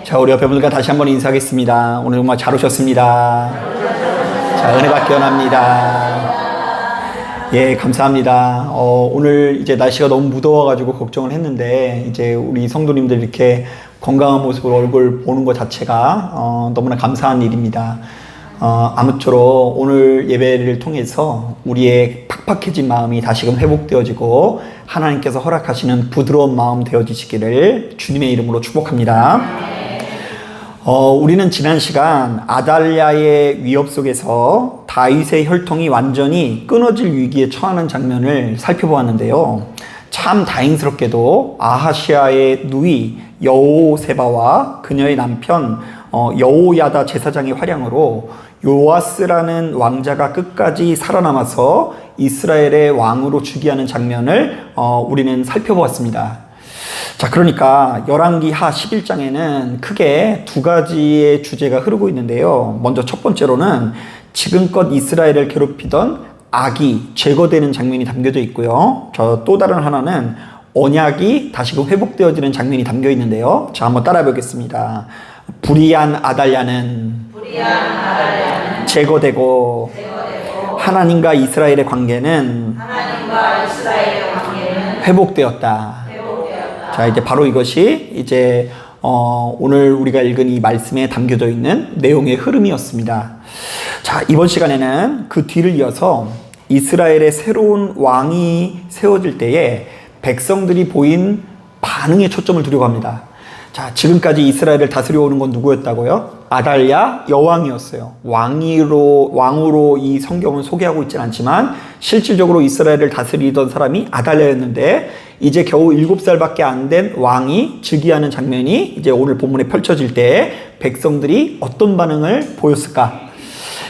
자, 우리 옆에 분들과 다시 한번 인사하겠습니다. 오늘 정말 잘 오셨습니다. 자, 은혜가 기원합니다. 예, 감사합니다. 오늘 이제 날씨가 너무 무더워가지고 걱정을 했는데, 이제 우리 성도님들 이렇게 건강한 모습으로 얼굴 보는 것 자체가 너무나 감사한 일입니다. 아무쪼록 오늘 예배를 통해서 우리의 팍팍해진 마음이 다시금 회복되어지고 하나님께서 허락하시는 부드러운 마음 되어지시기를 주님의 이름으로 축복합니다. 우리는 지난 시간 아달랴의 위협 속에서 다윗의 혈통이 완전히 끊어질 위기에 처하는 장면을 살펴보았는데요. 참 다행스럽게도 아하시아의 누이 여호세바와 그녀의 남편 여호야다 제사장의 활약으로 요아스라는 왕자가 끝까지 살아남아서 이스라엘의 왕으로 즉위하는 장면을 우리는 살펴보았습니다. 자, 그러니까 열왕기하 11장에는 크게 두 가지의 주제가 흐르고 있는데요. 먼저 첫 번째로는 지금껏 이스라엘을 괴롭히던 악이 제거되는 장면이 담겨져 있고요. 또 다른 하나는 언약이 다시금 회복되어지는 장면이 담겨 있는데요. 자, 한번 따라해 보겠습니다. 불의한 아달랴는 제거되고 하나님과 이스라엘의 관계는 회복되었다. 자, 이제 바로 이것이 이제 오늘 우리가 읽은 이 말씀에 담겨져 있는 내용의 흐름이었습니다. 자, 이번 시간에는 그 뒤를 이어서 이스라엘의 새로운 왕이 세워질 때에 백성들이 보인 반응에 초점을 두려고 합니다. 자, 지금까지 이스라엘을 다스려 오는 건 누구였다고요? 아달랴 여왕이었어요. 왕으로 이 성경은 소개하고 있지는 않지만 실질적으로 이스라엘을 다스리던 사람이 아달랴였는데 이제 겨우 7살밖에 안 된 왕이 즉위하는 장면이 이제 오늘 본문에 펼쳐질 때 백성들이 어떤 반응을 보였을까?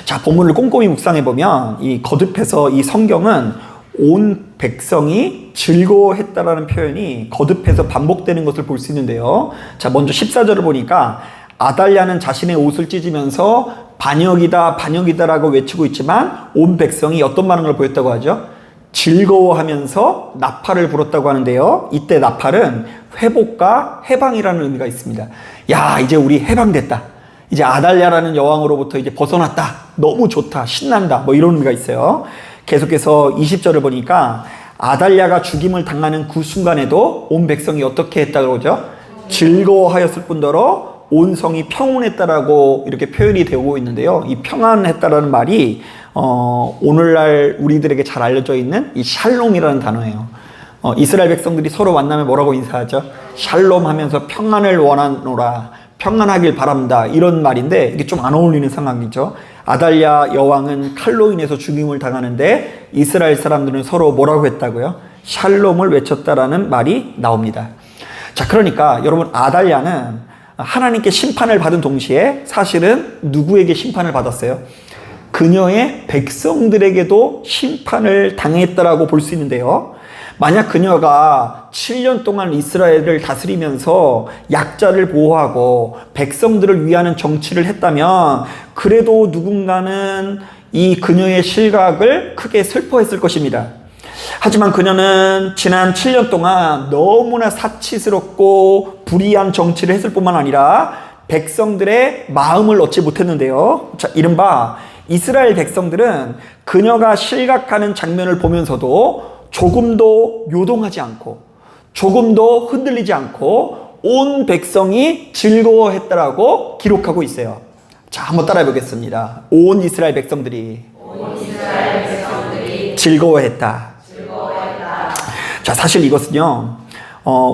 자, 본문을 꼼꼼히 묵상해보면 이 거듭해서 이 성경은 온 백성이 즐거워했다라는 표현이 거듭해서 반복되는 것을 볼 수 있는데요. 자, 먼저 14절을 보니까 아달랴는 자신의 옷을 찢으면서 반역이다라고 외치고 있지만 온 백성이 어떤 반응을 보였다고 하죠? 즐거워하면서 나팔을 불었다고 하는데요. 이때 나팔은 회복과 해방이라는 의미가 있습니다. 야, 이제 우리 해방됐다. 이제 아달랴라는 여왕으로부터 이제 벗어났다. 너무 좋다. 신난다. 뭐 이런 의미가 있어요. 계속해서 20절을 보니까 아달랴가 죽임을 당하는 그 순간에도 온 백성이 어떻게 했다고 그러죠? 즐거워하였을 뿐더러 온 성이 평온했다라고 이렇게 표현이 되고 있는데요. 이 평안했다라는 말이 오늘날 우리들에게 잘 알려져 있는 이 샬롬이라는 단어예요. 이스라엘 백성들이 서로 만나면 뭐라고 인사하죠? 샬롬 하면서 평안을 원하노라, 평안하길 바랍니다, 이런 말인데 이게 좀 안 어울리는 상황이죠. 아달랴 여왕은 칼로 인해서 죽임을 당하는데 이스라엘 사람들은 서로 뭐라고 했다고요? 샬롬을 외쳤다라는 말이 나옵니다. 자, 그러니까 여러분, 아달랴는 하나님께 심판을 받은 동시에 사실은 누구에게 심판을 받았어요? 그녀의 백성들에게도 심판을 당했다라고 볼 수 있는데요. 만약 그녀가 7년 동안 이스라엘을 다스리면서 약자를 보호하고 백성들을 위하는 정치를 했다면 그래도 누군가는 이 그녀의 실각을 크게 슬퍼했을 것입니다. 하지만 그녀는 지난 7년 동안 너무나 사치스럽고 불의한 정치를 했을 뿐만 아니라 백성들의 마음을 얻지 못했는데요. 자, 이른바 이스라엘 백성들은 그녀가 실각하는 장면을 보면서도 조금도 요동하지 않고 조금도 흔들리지 않고 온 백성이 즐거워했다라고 기록하고 있어요. 자, 한번 따라해 보겠습니다. 온 이스라엘 백성들이 즐거워했다. 자, 사실 이것은요,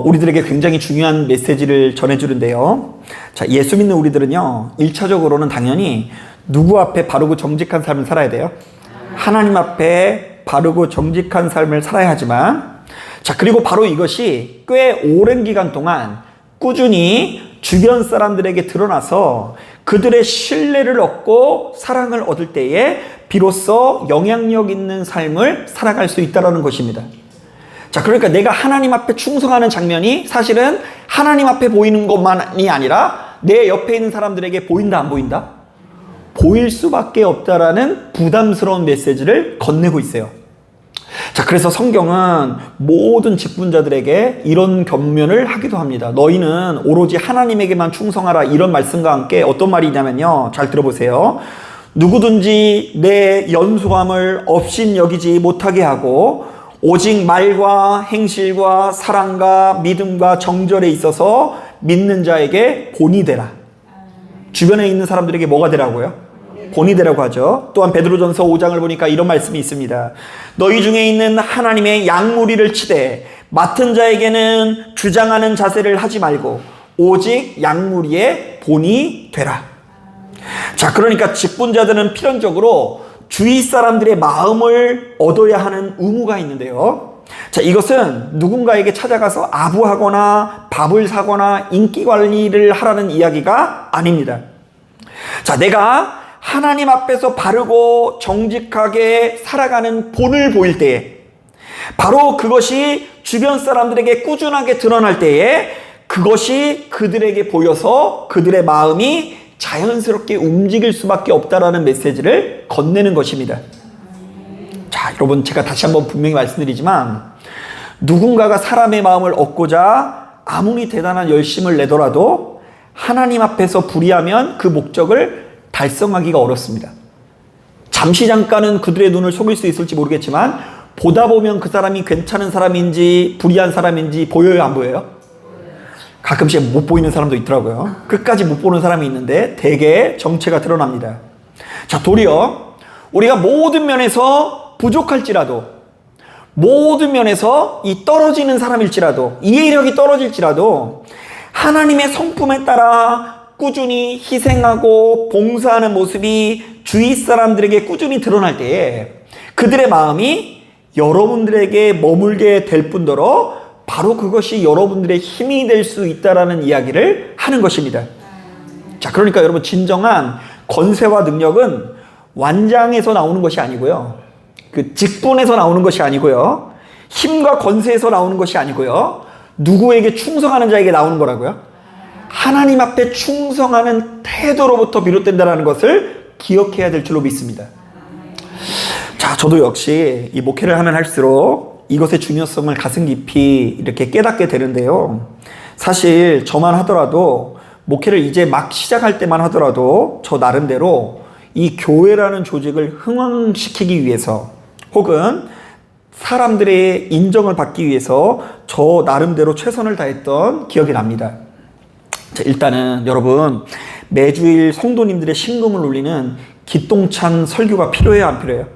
우리들에게 굉장히 중요한 메시지를 전해주는데요. 자, 예수 믿는 우리들은요, 1차적으로는 당연히 누구 앞에 바르고 정직한 삶을 살아야 돼요? 하나님 앞에 바르고 정직한 삶을 살아야 하지만, 자, 그리고 바로 이것이 꽤 오랜 기간 동안 꾸준히 주변 사람들에게 드러나서 그들의 신뢰를 얻고 사랑을 얻을 때에 비로소 영향력 있는 삶을 살아갈 수 있다는 것입니다. 자, 그러니까 내가 하나님 앞에 충성하는 장면이 사실은 하나님 앞에 보이는 것만이 아니라 내 옆에 있는 사람들에게 보인다, 안 보인다? 보일 수밖에 없다라는 부담스러운 메시지를 건네고 있어요. 자, 그래서 성경은 모든 직분자들에게 이런 권면을 하기도 합니다. 너희는 오로지 하나님에게만 충성하라, 이런 말씀과 함께 어떤 말이냐면요, 잘 들어보세요. 누구든지 내 연소함을 업신여기지 못하게 하고 오직 말과 행실과 사랑과 믿음과 정절에 있어서 믿는 자에게 본이 되라. 주변에 있는 사람들에게 뭐가 되라고요? 본이 되라고 하죠. 또한 베드로전서 5장을 보니까 이런 말씀이 있습니다. 너희 중에 있는 하나님의 양무리를 치되 맡은 자에게는 주장하는 자세를 하지 말고 오직 양무리의 본이 되라. 자, 그러니까 직분자들은 필연적으로 주위 사람들의 마음을 얻어야 하는 의무가 있는데요. 자, 이것은 누군가에게 찾아가서 아부하거나 밥을 사거나 인기 관리를 하라는 이야기가 아닙니다. 자, 내가 하나님 앞에서 바르고 정직하게 살아가는 본을 보일 때에, 바로 그것이 주변 사람들에게 꾸준하게 드러날 때에 그것이 그들에게 보여서 그들의 마음이 자연스럽게 움직일 수밖에 없다라는 메시지를 건네는 것입니다. 자, 여러분, 제가 다시 한번 분명히 말씀드리지만 누군가가 사람의 마음을 얻고자 아무리 대단한 열심을 내더라도 하나님 앞에서 불의하면 그 목적을 달성하기가 어렵습니다. 잠시 잠깐은 그들의 눈을 속일 수 있을지 모르겠지만 보다 보면 그 사람이 괜찮은 사람인지 불의한 사람인지 보여요, 안 보여요? 가끔씩 못 보이는 사람도 있더라고요. 끝까지 못 보는 사람이 있는데 대개 정체가 드러납니다. 자, 도리어 우리가 모든 면에서 부족할지라도, 모든 면에서 이 떨어지는 사람일지라도, 이해력이 떨어질지라도 하나님의 성품에 따라 꾸준히 희생하고 봉사하는 모습이 주위 사람들에게 꾸준히 드러날 때에 그들의 마음이 여러분들에게 머물게 될 뿐더러 바로 그것이 여러분들의 힘이 될 수 있다라는 이야기를 하는 것입니다. 자, 그러니까 여러분, 진정한 권세와 능력은 완장에서 나오는 것이 아니고요, 그 직분에서 나오는 것이 아니고요, 힘과 권세에서 나오는 것이 아니고요, 누구에게 충성하는 자에게 나오는 거라고요? 하나님 앞에 충성하는 태도로부터 비롯된다는 것을 기억해야 될 줄로 믿습니다. 자, 저도 역시 이 목회를 하면 할수록 이것의 중요성을 가슴 깊이 이렇게 깨닫게 되는데요. 사실 저만 하더라도, 목회를 이제 막 시작할 때만 하더라도 저 나름대로 이 교회라는 조직을 흥왕시키기 위해서 혹은 사람들의 인정을 받기 위해서 저 나름대로 최선을 다했던 기억이 납니다. 자, 일단은 여러분, 매주일 성도님들의 심금을 울리는 기똥찬 설교가 필요해요, 안 필요해요?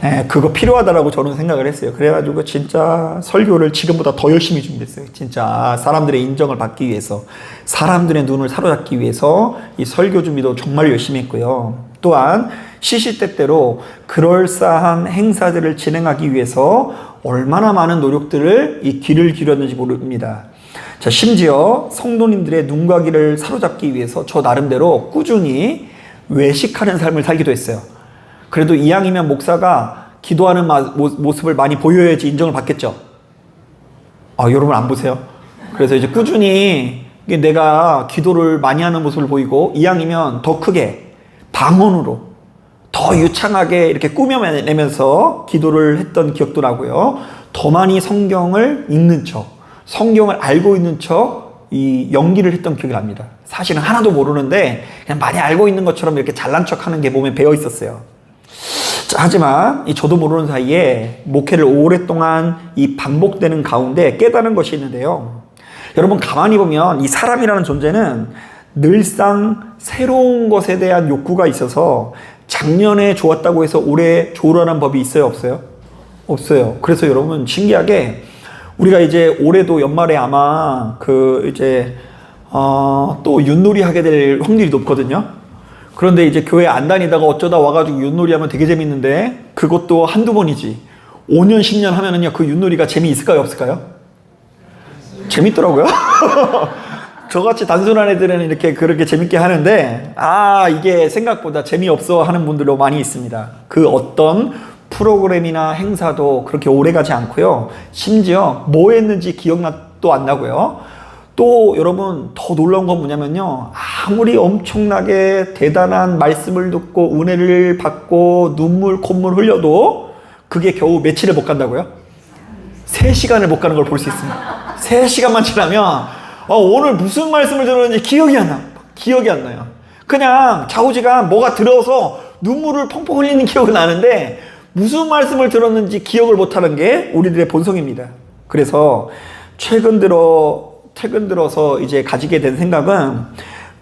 네, 그거 필요하다라고 저는 생각을 했어요. 그래가지고 진짜 설교를 지금보다 더 열심히 준비했어요. 진짜 사람들의 인정을 받기 위해서, 사람들의 눈을 사로잡기 위해서 이 설교 준비도 정말 열심히 했고요. 또한 시시때때로 그럴싸한 행사들을 진행하기 위해서 얼마나 많은 노력들을 이 귀를 기울였는지 모릅니다. 자, 심지어 성도님들의 눈과 귀를 사로잡기 위해서 저 나름대로 꾸준히 외식하는 삶을 살기도 했어요. 그래도 이왕이면 목사가 기도하는 모습을 많이 보여야지 인정을 받겠죠. 아, 여러분 안 보세요? 그래서 이제 꾸준히 내가 기도를 많이 하는 모습을 보이고, 이왕이면 더 크게 방언으로 더 유창하게 이렇게 꾸며내면서 기도를 했던 기억도 나고요. 더 많이 성경을 읽는 척, 성경을 알고 있는 척 이 연기를 했던 기억이 납니다. 사실은 하나도 모르는데 그냥 많이 알고 있는 것처럼 이렇게 잘난 척 하는 게 몸에 배어 있었어요. 자, 하지만 이 저도 모르는 사이에 목회를 오랫동안 이 반복되는 가운데 깨달은 것이 있는데요. 여러분, 가만히 보면 이 사람이라는 존재는 늘상 새로운 것에 대한 욕구가 있어서 작년에 좋았다고 해서 올해 좋으라는 법이 있어요, 없어요? 없어요. 그래서 여러분, 신기하게 우리가 이제 올해도 연말에 아마 또 윷놀이 하게 될 확률이 높거든요. 그런데 이제 교회 안 다니다가 어쩌다 와가지고 윷놀이 하면 되게 재밌는데 그것도 한두 번이지. 5년, 10년 하면은요, 그 윷놀이가 재미있을까요, 없을까요? 재밌더라고요. 저같이 단순한 애들은 이렇게 그렇게 재밌게 하는데, 이게 생각보다 재미없어 하는 분들도 많이 있습니다. 그 어떤 프로그램이나 행사도 그렇게 오래 가지 않고요. 심지어 뭐 했는지 기억도 안 나고요. 또 여러분, 더 놀라운 건 뭐냐면요, 아무리 엄청나게 대단한 말씀을 듣고 은혜를 받고 눈물 콧물 흘려도 그게 겨우 며칠을 못 간다고요? 3시간을 못 가는 걸 볼 수 있습니다. 3시간만 지나면 오늘 무슨 말씀을 들었는지 기억이 안 나요. 기억이 안 나요. 그냥 좌우지간 뭐가 들어서 눈물을 펑펑 흘리는 기억은 나는데 무슨 말씀을 들었는지 기억을 못하는 게 우리들의 본성입니다. 그래서 최근 들어서 이제 가지게 된 생각은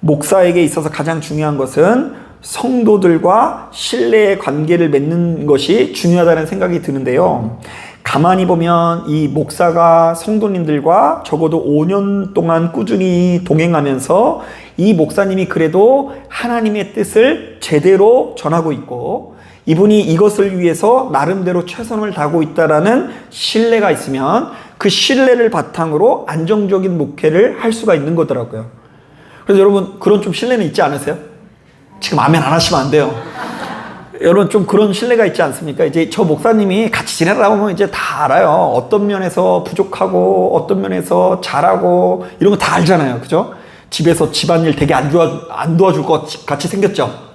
목사에게 있어서 가장 중요한 것은 성도들과 신뢰의 관계를 맺는 것이 중요하다는 생각이 드는데요. 가만히 보면 이 목사가 성도님들과 적어도 5년 동안 꾸준히 동행하면서 이 목사님이 그래도 하나님의 뜻을 제대로 전하고 있고 이분이 이것을 위해서 나름대로 최선을 다하고 있다라는 신뢰가 있으면 그 신뢰를 바탕으로 안정적인 목회를 할 수가 있는 거더라고요. 그래서 여러분 그런 좀 신뢰는 있지 않으세요? 지금 아멘 안 하시면 안 돼요. 여러분 좀 그런 신뢰가 있지 않습니까? 이제 저 목사님이 같이 지내다 보면 이제 다 알아요. 어떤 면에서 부족하고 어떤 면에서 잘하고 이런 거 다 알잖아요. 그죠? 집에서 집안일 되게 안 도와줄 것 같이 생겼죠?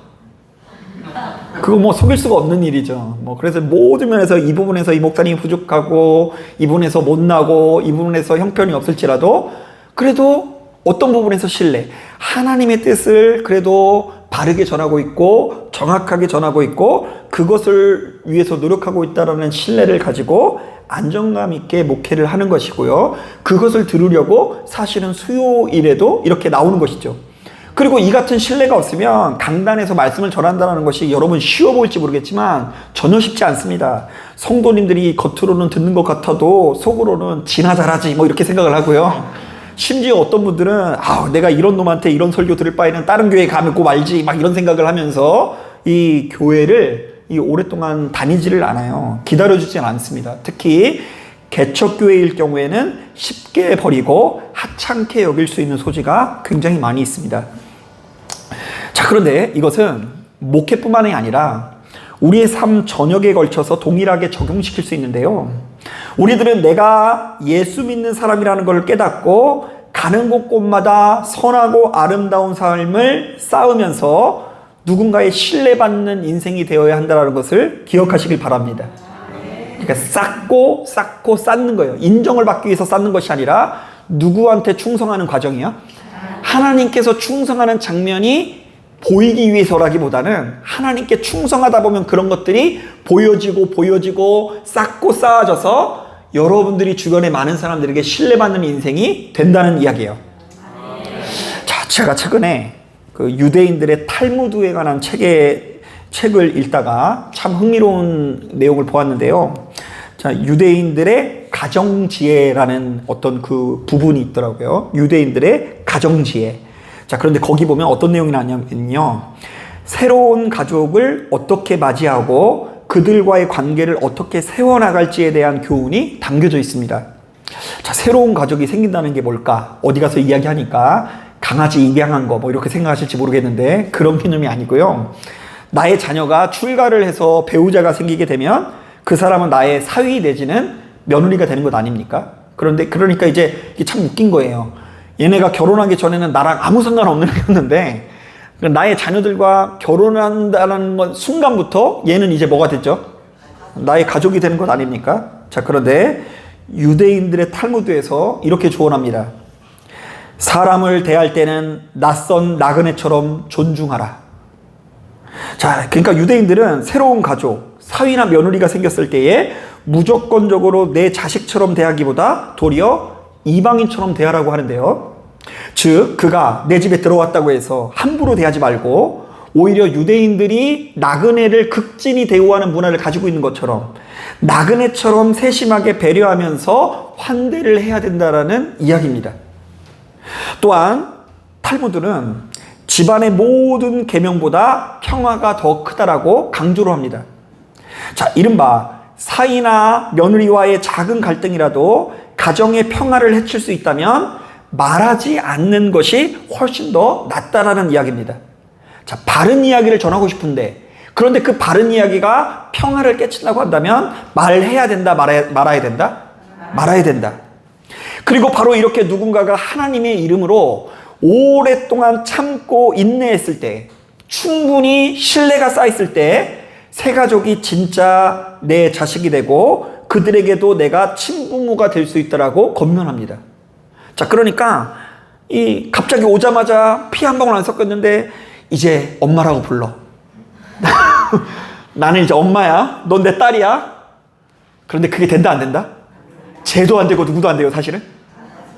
그거 뭐 속일 수가 없는 일이죠. 그래서 모든 면에서 이 부분에서 이 목사님이 부족하고 이 부분에서 못나고 이 부분에서 형편이 없을지라도 그래도 어떤 부분에서 신뢰, 하나님의 뜻을 그래도 바르게 전하고 있고 정확하게 전하고 있고 그것을 위해서 노력하고 있다는 신뢰를 가지고 안정감 있게 목회를 하는 것이고요. 그것을 들으려고 사실은 수요일에도 이렇게 나오는 것이죠. 그리고 이 같은 신뢰가 없으면 강단에서 말씀을 전한다는 것이 여러분 쉬워 보일지 모르겠지만 전혀 쉽지 않습니다. 성도님들이 겉으로는 듣는 것 같아도 속으로는 지나 잘하지 이렇게 생각을 하고요. 심지어 어떤 분들은 내가 이런 놈한테 이런 설교 들을 바에는 다른 교회에 가면 꼭 말지 이런 생각을 하면서 이 교회를 오랫동안 다니지를 않아요. 기다려주지는 않습니다. 특히 개척교회일 경우에는 쉽게 버리고 하찮게 여길 수 있는 소지가 굉장히 많이 있습니다. 자, 그런데 이것은 목회뿐만이 아니라 우리의 삶 전역에 걸쳐서 동일하게 적용시킬 수 있는데요. 우리들은 내가 예수 믿는 사람이라는 것을 깨닫고 가는 곳곳마다 선하고 아름다운 삶을 쌓으면서 누군가의 신뢰받는 인생이 되어야 한다는 것을 기억하시길 바랍니다. 그러니까 쌓고 쌓는 거예요. 인정을 받기 위해서 쌓는 것이 아니라 누구한테 충성하는 과정이요. 하나님께서 충성하는 장면이 보이기 위해서라기보다는 하나님께 충성하다 보면 그런 것들이 보여지고 쌓고 쌓아져서 여러분들이 주변의 많은 사람들에게 신뢰받는 인생이 된다는 이야기예요. 자, 제가 최근에 그 유대인들의 탈무드에 관한 책을 읽다가 참 흥미로운 내용을 보았는데요. 자, 유대인들의 가정지혜라는 어떤 그 부분이 있더라고요. 유대인들의 가정지혜. 자, 그런데 거기 보면 어떤 내용이 나냐면요. 새로운 가족을 어떻게 맞이하고 그들과의 관계를 어떻게 세워나갈지에 대한 교훈이 담겨져 있습니다. 자, 새로운 가족이 생긴다는 게 뭘까? 어디 가서 이야기하니까 강아지 입양한 거 이렇게 생각하실지 모르겠는데 그런 개념이 아니고요. 나의 자녀가 출가를 해서 배우자가 생기게 되면 그 사람은 나의 사위 내지는 며느리가 되는 것 아닙니까? 그러니까 이제 이게 참 웃긴 거예요. 얘네가 결혼하기 전에는 나랑 아무 상관없는 애였는데 나의 자녀들과 결혼한다는 순간부터 얘는 이제 뭐가 됐죠? 나의 가족이 되는 것 아닙니까? 자, 그런데 유대인들의 탈무드에서 이렇게 조언합니다. 사람을 대할 때는 낯선 나그네처럼 존중하라. 자, 그러니까 유대인들은 새로운 가족, 사위나 며느리가 생겼을 때에 무조건적으로 내 자식처럼 대하기보다 도리어 이방인처럼 대하라고 하는데요. 즉, 그가 내 집에 들어왔다고 해서 함부로 대하지 말고 오히려 유대인들이 나그네를 극진히 대우하는 문화를 가지고 있는 것처럼 나그네처럼 세심하게 배려하면서 환대를 해야 된다라는 이야기입니다. 또한 탈무드는 집안의 모든 계명보다 평화가 더 크다라고 강조를 합니다. 자, 이른바 사이나 며느리와의 작은 갈등이라도 가정의 평화를 해칠 수 있다면 말하지 않는 것이 훨씬 더 낫다라는 이야기입니다. 자, 바른 이야기를 전하고 싶은데 그런데 그 바른 이야기가 평화를 깨친다고 한다면 말해야 된다, 말아야 된다? 말아야 된다. 그리고 바로 이렇게 누군가가 하나님의 이름으로 오랫동안 참고 인내했을 때, 충분히 신뢰가 쌓였을 때 새 가족이 진짜 내 자식이 되고 그들에게도 내가 친부모가 될 수 있다라고 권면합니다. 자, 그러니까 갑자기 오자마자 피 한 방울 안 섞였는데 이제 엄마라고 불러. 나는 이제 엄마야. 넌 내 딸이야. 그런데 그게 된다 안 된다? 쟤도 안 되고 누구도 안 돼요, 사실은.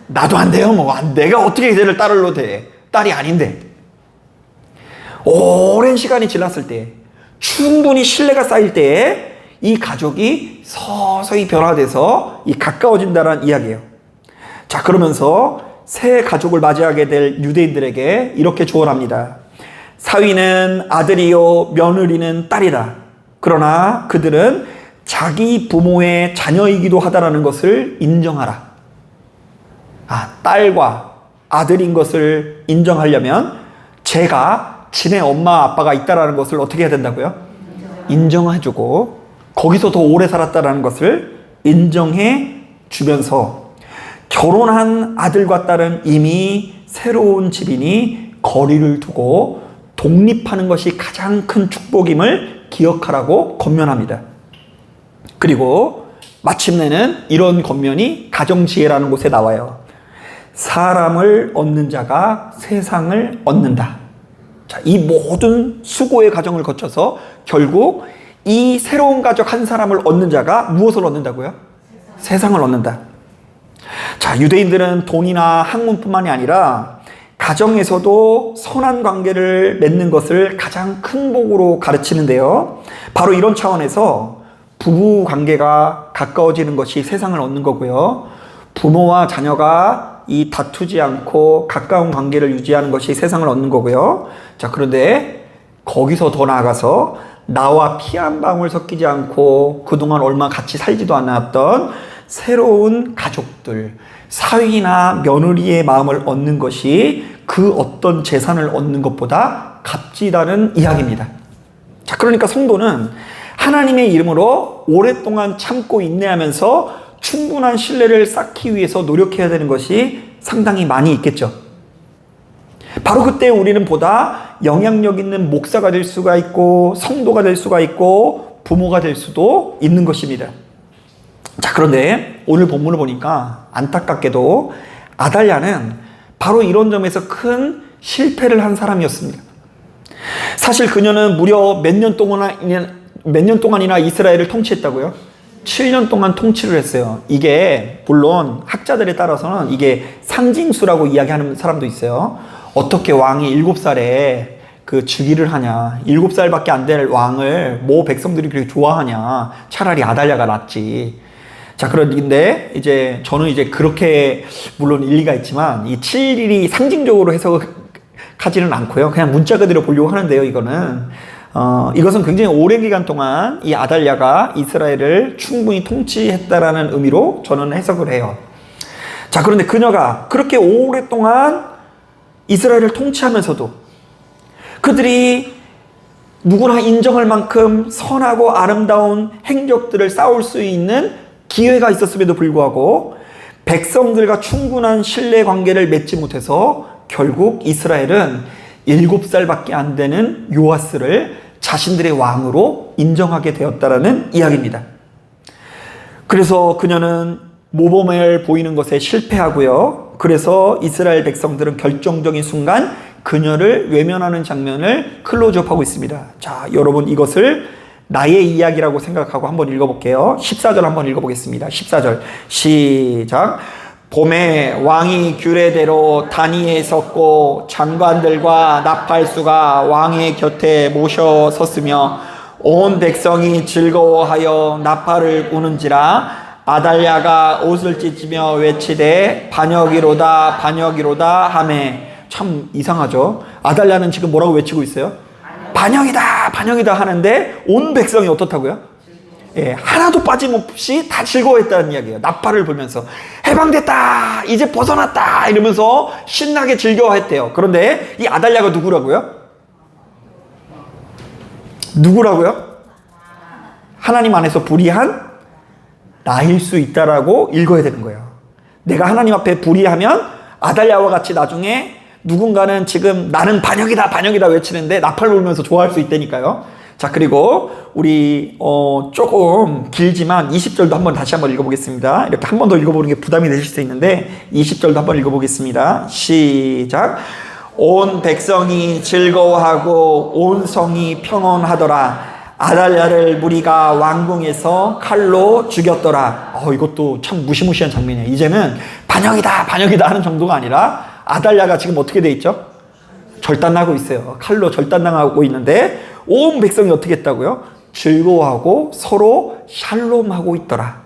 나도 안 돼요. 뭐 내가 어떻게 쟤를 딸로 돼? 딸이 아닌데. 오랜 시간이 지났을 때, 충분히 신뢰가 쌓일 때에 이 가족이 서서히 변화돼서 가까워진다는 이야기예요. 자, 그러면서 새 가족을 맞이하게 될 유대인들에게 이렇게 조언합니다. 사위는 아들이요 며느리는 딸이다. 그러나 그들은 자기 부모의 자녀이기도 하다라는 것을 인정하라. 딸과 아들인 것을 인정하려면 제가 지네 엄마 아빠가 있다라는 것을 어떻게 해야 된다고요? 인정해주고 거기서 더 오래 살았다라는 것을 인정해 주면서 결혼한 아들과 딸은 이미 새로운 집이니 거리를 두고 독립하는 것이 가장 큰 축복임을 기억하라고 권면합니다. 그리고 마침내는 이런 권면이 가정지혜라는 곳에 나와요. 사람을 얻는 자가 세상을 얻는다. 자, 이 모든 수고의 과정을 거쳐서 결국 이 새로운 가족 한 사람을 얻는 자가 무엇을 얻는다고요? 세상을 얻는다. 자, 유대인들은 돈이나 학문뿐만이 아니라 가정에서도 선한 관계를 맺는 것을 가장 큰 복으로 가르치는데요. 바로 이런 차원에서 부부 관계가 가까워지는 것이 세상을 얻는 거고요. 부모와 자녀가 다투지 않고 가까운 관계를 유지하는 것이 세상을 얻는 거고요. 자, 그런데 거기서 더 나아가서 나와 피 한 방울 섞이지 않고 그동안 얼마 같이 살지도 않았던 새로운 가족들, 사위나 며느리의 마음을 얻는 것이 그 어떤 재산을 얻는 것보다 값지다는 이야기입니다. 자, 그러니까 성도는 하나님의 이름으로 오랫동안 참고 인내하면서 충분한 신뢰를 쌓기 위해서 노력해야 되는 것이 상당히 많이 있겠죠. 바로 그때 우리는 보다 영향력 있는 목사가 될 수가 있고 성도가 될 수가 있고 부모가 될 수도 있는 것입니다. 자, 그런데 오늘 본문을 보니까 안타깝게도 아달랴는 바로 이런 점에서 큰 실패를 한 사람이었습니다. 사실 그녀는 무려 몇 년 동안이나 이스라엘을 통치했다고요? 7년 동안 통치를 했어요. 이게 물론 학자들에 따라서는 이게 상징수라고 이야기하는 사람도 있어요. 어떻게 왕이 7살에 즉위를 하냐. 7살밖에 안 될 왕을 백성들이 그렇게 좋아하냐. 차라리 아달랴가 낫지. 자, 그런데 저는 그렇게 물론 일리가 있지만 이 7일이 상징적으로 해석하지는 않고요. 그냥 문자 그대로 보려고 하는데요. 이것은 굉장히 오랜 기간 동안 이 아달랴가 이스라엘을 충분히 통치했다라는 의미로 저는 해석을 해요. 자, 그런데 그녀가 그렇게 오랫동안 이스라엘을 통치하면서도 그들이 누구나 인정할 만큼 선하고 아름다운 행적들을 쌓을 수 있는 기회가 있었음에도 불구하고 백성들과 충분한 신뢰 관계를 맺지 못해서 결국 이스라엘은 7살밖에 안 되는 요아스를 자신들의 왕으로 인정하게 되었다라는 이야기입니다. 그래서 그녀는 모범을 보이는 것에 실패하고요. 그래서 이스라엘 백성들은 결정적인 순간 그녀를 외면하는 장면을 클로즈업하고 있습니다. 자, 여러분 이것을 나의 이야기라고 생각하고 한번 읽어볼게요. 14절 한번 읽어보겠습니다. 14절 시작. 봄에 왕이 규례대로 단위에 섰고 장관들과 나팔수가 왕의 곁에 모셔 섰으며 온 백성이 즐거워하여 나팔을 우는지라 아달랴가 옷을 찢으며 외치되 반역이로다 반역이로다 하매. 참 이상하죠. 아달랴는 지금 뭐라고 외치고 있어요? 반역이다 반역이다 하는데 온 백성이 어떻다고요? 하나도 빠짐없이 다 즐거워했다는 이야기예요. 나팔을 불면서 해방됐다 이제 벗어났다 이러면서 신나게 즐거워했대요. 그런데 이 아달랴가 누구라고요? 하나님 안에서 불의한 나일 수 있다라고 읽어야 되는 거예요. 내가 하나님 앞에 불의하면 아달랴와 같이 나중에 누군가는 지금 나는 반역이다 반역이다 외치는데 나팔 불면서 좋아할 수 있다니까요. 자, 그리고 우리 조금 길지만 20절도 한번 다시 한번 읽어보겠습니다. 이렇게 한 번 더 읽어보는 게 부담이 되실 수 있는데 20절도 한번 읽어보겠습니다. 시작. 온 백성이 즐거워하고 온 성이 평온하더라. 아달랴를 무리가 왕궁에서 칼로 죽였더라. 이것도 참 무시무시한 장면이에요. 이제는 반역이다 하는 정도가 아니라 아달랴가 지금 어떻게 돼 있죠? 절단나고 있어요. 칼로 절단당하고 있는데 온 백성이 어떻게 했다고요? 즐거워하고 서로 샬롬하고 있더라.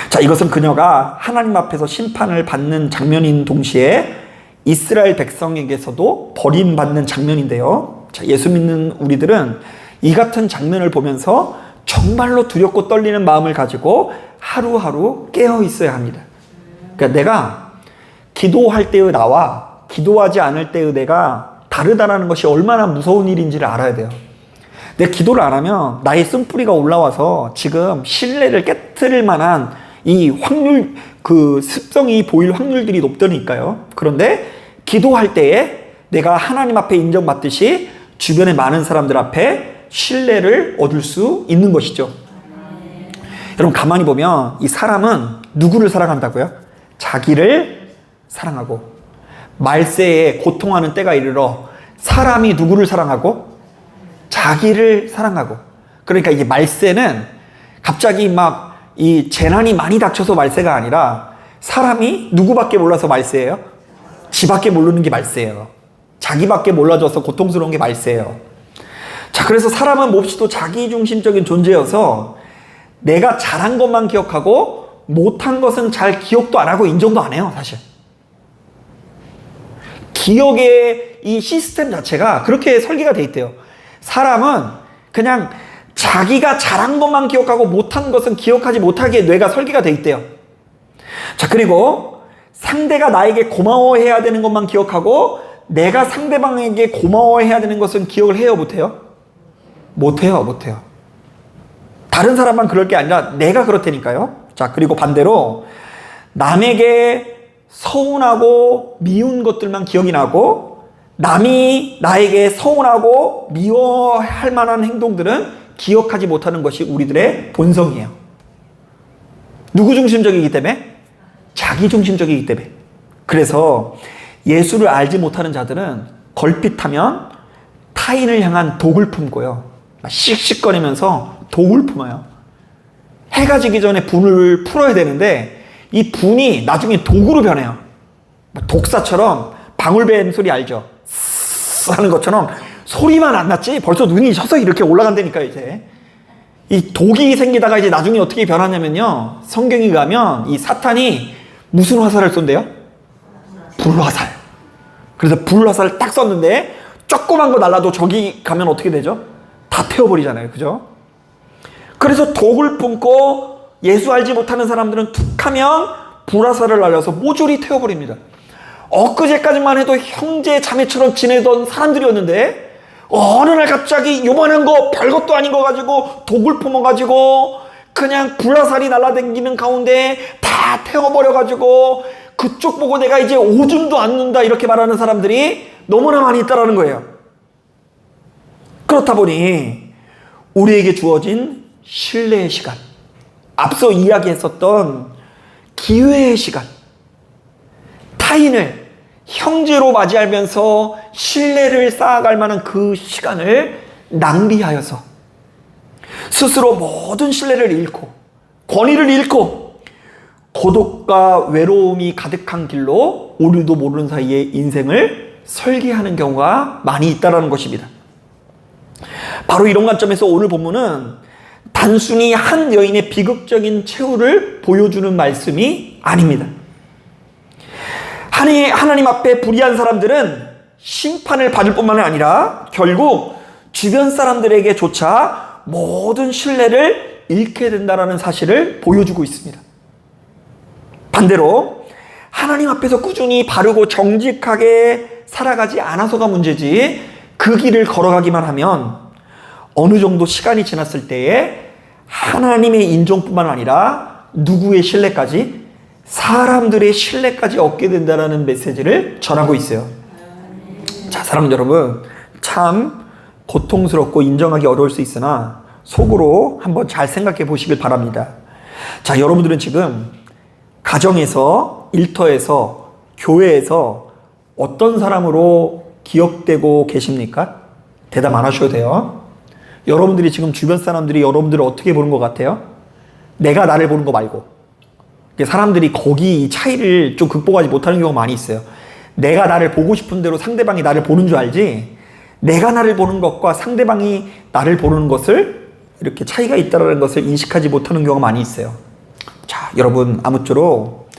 자, 이것은 그녀가 하나님 앞에서 심판을 받는 장면인 동시에 이스라엘 백성에게서도 버림받는 장면인데요. 자, 예수 믿는 우리들은 이 같은 장면을 보면서 정말로 두렵고 떨리는 마음을 가지고 하루하루 깨어 있어야 합니다. 그러니까 내가 기도할 때의 나와 기도하지 않을 때의 내가 다르다는 것이 얼마나 무서운 일인지를 알아야 돼요. 내가 기도를 안 하면 나의 쓴뿌리가 올라와서 지금 신뢰를 깨트릴 만한 이 확률, 그 습성이 보일 확률들이 높다니까요. 그런데 기도할 때에 내가 하나님 앞에 인정받듯이 주변의 많은 사람들 앞에 신뢰를 얻을 수 있는 것이죠. 여러분, 가만히 보면 이 사람은 누구를 사랑한다고요? 자기를 사랑하고, 말세에 고통하는 때가 이르러 사람이 누구를 사랑하고? 자기를 사랑하고. 그러니까 이게 말세는 갑자기 막 이 재난이 많이 닥쳐서 말세가 아니라 사람이 누구밖에 몰라서 말세예요? 지밖에 모르는 게 말세예요. 자기밖에 몰라져서 고통스러운 게 말세예요. 자, 그래서 사람은 몹시도 자기중심적인 존재여서 내가 잘한 것만 기억하고 못한 것은 잘 기억도 안 하고 인정도 안 해요, 사실. 기억의 이 시스템 자체가 그렇게 설계가 돼 있대요. 사람은 그냥 자기가 잘한 것만 기억하고 못한 것은 기억하지 못하게 뇌가 설계가 돼 있대요. 자, 그리고 상대가 나에게 고마워해야 되는 것만 기억하고 내가 상대방에게 고마워해야 되는 것은 기억을 해요, 못해요? 못해요. 다른 사람만 그럴 게 아니라 내가 그렇다니까요. 자, 그리고 반대로 남에게 서운하고 미운 것들만 기억이 나고 남이 나에게 서운하고 미워할 만한 행동들은 기억하지 못하는 것이 우리들의 본성이에요. 누구 중심적이기 때문에? 자기 중심적이기 때문에. 그래서 예수를 알지 못하는 자들은 걸핏하면 타인을 향한 독을 품고요. 씩씩거리면서 독을 품어요. 해가 지기 전에 분을 풀어야 되는데 이 분이 나중에 독으로 변해요. 독사처럼 방울뱀 소리 알죠? 스스스 하는 것처럼 소리만 안 났지 벌써 눈이 서서히 이렇게 올라간다니까. 이제 이 독이 생기다가 이제 나중에 어떻게 변하냐면요, 성경에 가면 이 사탄이 무슨 화살을 쏜대요? 불화살. 그래서 불화살을 딱 쐈는데 조그만 거 날라도 저기 가면 어떻게 되죠? 다 태워버리잖아요. 그죠? 그래서 독을 품고 예수 알지 못하는 사람들은 툭 하면 불화살을 날려서 모조리 태워버립니다. 엊그제까지만 해도 형제 자매처럼 지내던 사람들이었는데 어느 날 갑자기 요만한 거 별것도 아닌 거 가지고 독을 품어가지고 그냥 불화살이 날아다니는 가운데 다 태워버려가지고 그쪽 보고 내가 이제 오줌도 안 눈다 이렇게 말하는 사람들이 너무나 많이 있다라는 거예요. 그렇다 보니 우리에게 주어진 신뢰의 시간, 앞서 이야기했었던 기회의 시간, 타인을 형제로 맞이하면서 신뢰를 쌓아갈 만한 그 시간을 낭비하여서 스스로 모든 신뢰를 잃고 권위를 잃고 고독과 외로움이 가득한 길로 우리도 모르는 사이에 인생을 설계하는 경우가 많이 있다는 것입니다. 바로 이런 관점에서 오늘 본문은 단순히 한 여인의 비극적인 최후를 보여주는 말씀이 아닙니다. 하나님 앞에 불의한 사람들은 심판을 받을 뿐만 아니라 결국 주변 사람들에게조차 모든 신뢰를 잃게 된다는 사실을 보여주고 있습니다. 반대로 하나님 앞에서 꾸준히 바르고 정직하게 살아가지 않아서가 문제지 그 길을 걸어가기만 하면 어느 정도 시간이 지났을 때에 하나님의 인정뿐만 아니라 누구의 신뢰까지, 사람들의 신뢰까지 얻게 된다는 메시지를 전하고 있어요. 자, 사랑하는 여러분, 참 고통스럽고 인정하기 어려울 수 있으나 속으로 한번 잘 생각해 보시길 바랍니다. 자, 여러분들은 지금 가정에서, 일터에서, 교회에서 어떤 사람으로 기억되고 계십니까? 대답 안 하셔도 돼요. 여러분들이 지금 주변 사람들이 여러분들을 어떻게 보는 것 같아요? 내가 나를 보는 거 말고. 사람들이 거기 이 차이를 좀 극복하지 못하는 경우가 많이 있어요. 내가 나를 보고 싶은 대로 상대방이 나를 보는 줄 알지, 내가 나를 보는 것과 상대방이 나를 보는 것을 이렇게 차이가 있다는 것을 인식하지 못하는 경우가 많이 있어요. 자, 여러분, 아무쪼록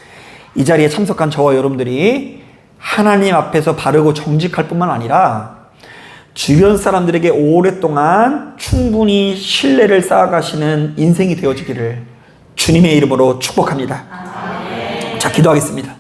이 자리에 참석한 저와 여러분들이 하나님 앞에서 바르고 정직할 뿐만 아니라 주변 사람들에게 오랫동안 충분히 신뢰를 쌓아가시는 인생이 되어지기를 주님의 이름으로 축복합니다. 자, 기도하겠습니다.